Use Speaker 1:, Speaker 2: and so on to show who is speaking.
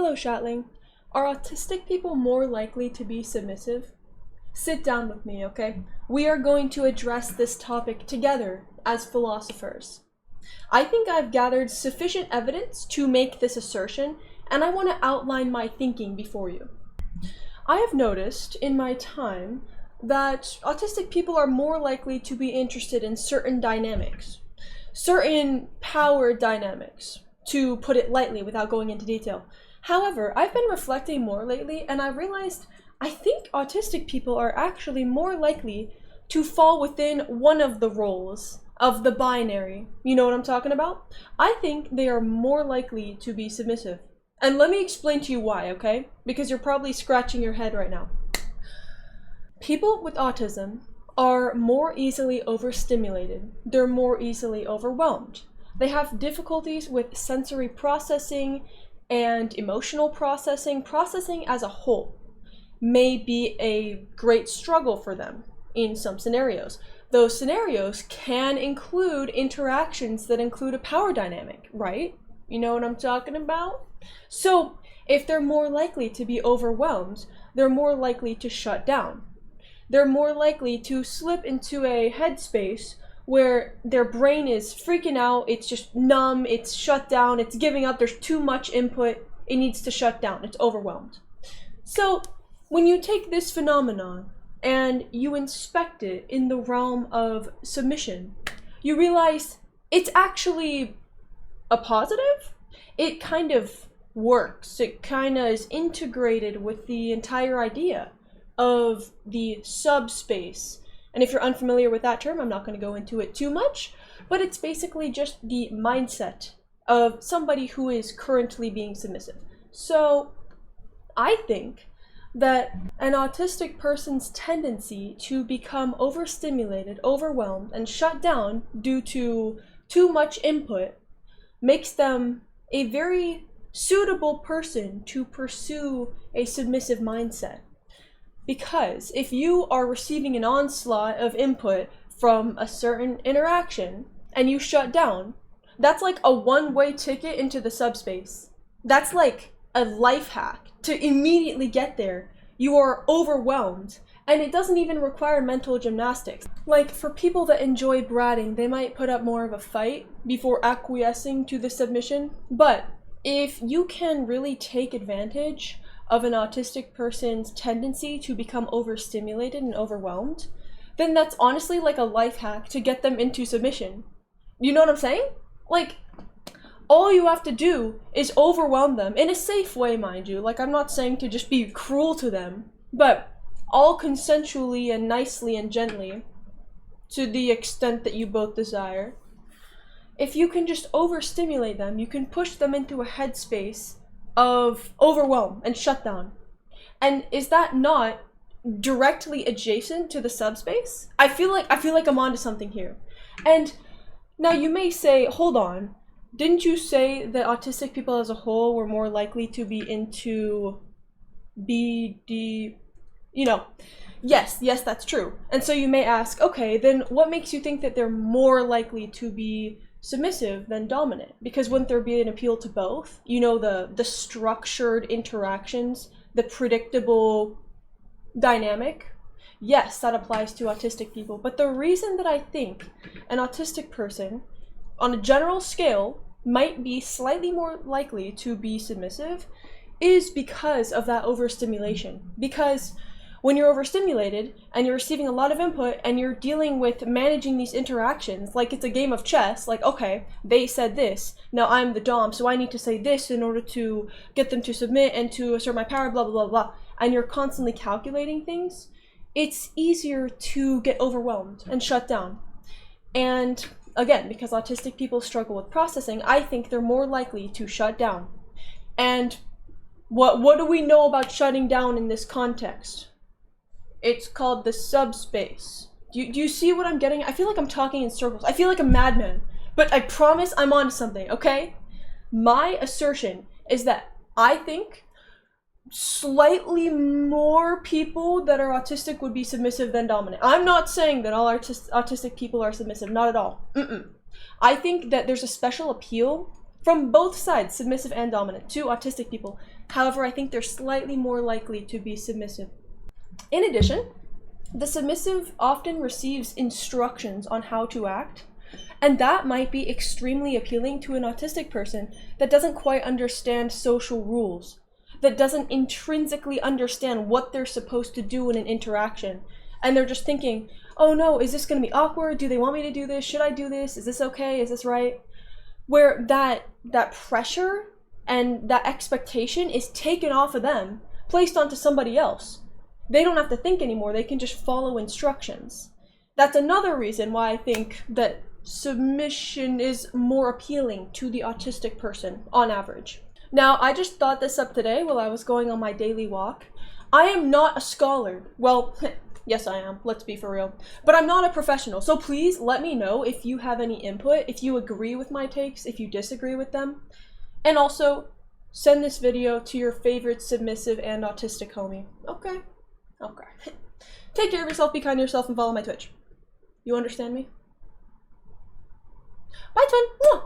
Speaker 1: Hello, Shatling. Are autistic people more likely to be submissive? Sit down with me, okay? We are going to address this topic together as philosophers. I think I've gathered sufficient evidence to make this assertion, and I want to outline my thinking before you. I have noticed in my time that autistic people are more likely to be interested in certain dynamics, certain power dynamics, to put it lightly without going into detail. However, I've been reflecting more lately, and I realized I think autistic people are actually more likely to fall within one of the roles of the binary. You know what I'm talking about? I think they are more likely to be submissive. And let me explain to you why, okay? Because you're probably scratching your head right now. People with autism are more easily overstimulated. They're more easily overwhelmed. They have difficulties with sensory processing and emotional processing. Processing as a whole may be a great struggle for them in some scenarios. Those scenarios can include interactions that include a power dynamic, right? You know what I'm talking about? So if they're more likely to be overwhelmed, they're more likely to shut down. They're more likely to slip into a headspace where their brain is freaking out, it's just numb, it's shut down, it's giving up, there's too much input, it needs to shut down, it's overwhelmed. So when you take this phenomenon and you inspect it in the realm of submission, you realize it's actually a positive. It kind of works, it kind of is integrated with the entire idea of the subspace. And if you're unfamiliar with that term, I'm not going to go into it too much, but it's basically just the mindset of somebody who is currently being submissive. So I think that an autistic person's tendency to become overstimulated, overwhelmed, and shut down due to too much input makes them a very suitable person to pursue a submissive mindset. Because if you are receiving an onslaught of input from a certain interaction and you shut down, that's like a one-way ticket into the subspace. That's like a life hack to immediately get there. You are overwhelmed, and it doesn't even require mental gymnastics. Like, for people that enjoy bratting, they might put up more of a fight before acquiescing to the submission. But if you can really take advantage of an autistic person's tendency to become overstimulated and overwhelmed, then that's honestly like a life hack to get them into submission. You know what I'm saying? Like, all you have to do is overwhelm them in a safe way, mind you. Like, I'm not saying to just be cruel to them, but all consensually and nicely and gently, to the extent that you both desire. If you can just overstimulate them, you can push them into a headspace of overwhelm and shutdown. And is that not directly adjacent to the subspace? I feel like I'm onto something here. And now you may say, hold on, didn't you say that autistic people as a whole were more likely to be into BD, you know? Yes, that's true. And so you may ask, okay, then what makes you think that they're more likely to be submissive than dominant? Because wouldn't there be an appeal to both? You know, the structured interactions, the predictable dynamic? Yes, that applies to autistic people. But the reason that I think an autistic person, on a general scale, might be slightly more likely to be submissive is because of that overstimulation. Because when you're overstimulated and you're receiving a lot of input and you're dealing with managing these interactions like it's a game of chess, like, okay, they said this, now I'm the dom, so I need to say this in order to get them to submit and to assert my power, blah, blah, blah, blah, and you're constantly calculating things, it's easier to get overwhelmed and shut down. And again, because autistic people struggle with processing, I think they're more likely to shut down. And what do we know about shutting down in this context? It's called the subspace. Do you see what I'm getting? I feel like I'm talking in circles. I feel like a madman. But I promise I'm onto something, okay? My assertion is that I think slightly more people that are autistic would be submissive than dominant. I'm not saying that all autistic people are submissive, not at all. I think that there's a special appeal from both sides, submissive and dominant, to autistic people. However, I think they're slightly more likely to be submissive. In addition, the submissive often receives instructions on how to act, and that might be extremely appealing to an autistic person that doesn't quite understand social rules, that doesn't intrinsically understand what they're supposed to do in an interaction. And they're just thinking, oh no, is this going to be awkward? Do they want me to do this? Should I do this? Is this okay? Is this right? Where that pressure and that expectation is taken off of them, placed onto somebody else. They don't have to think anymore. They can just follow instructions. That's another reason why I think that submission is more appealing to the autistic person on average. Now, I just thought this up today while I was going on my daily walk. I am not a scholar. Well, yes I am, let's be for real. But I'm not a professional, so please let me know if you have any input, if you agree with my takes, if you disagree with them. And also, send this video to your favorite submissive and autistic homie. Okay? Okay. Take care of yourself, be kind to yourself, and follow my Twitch. You understand me? Bye, twin! Mwah!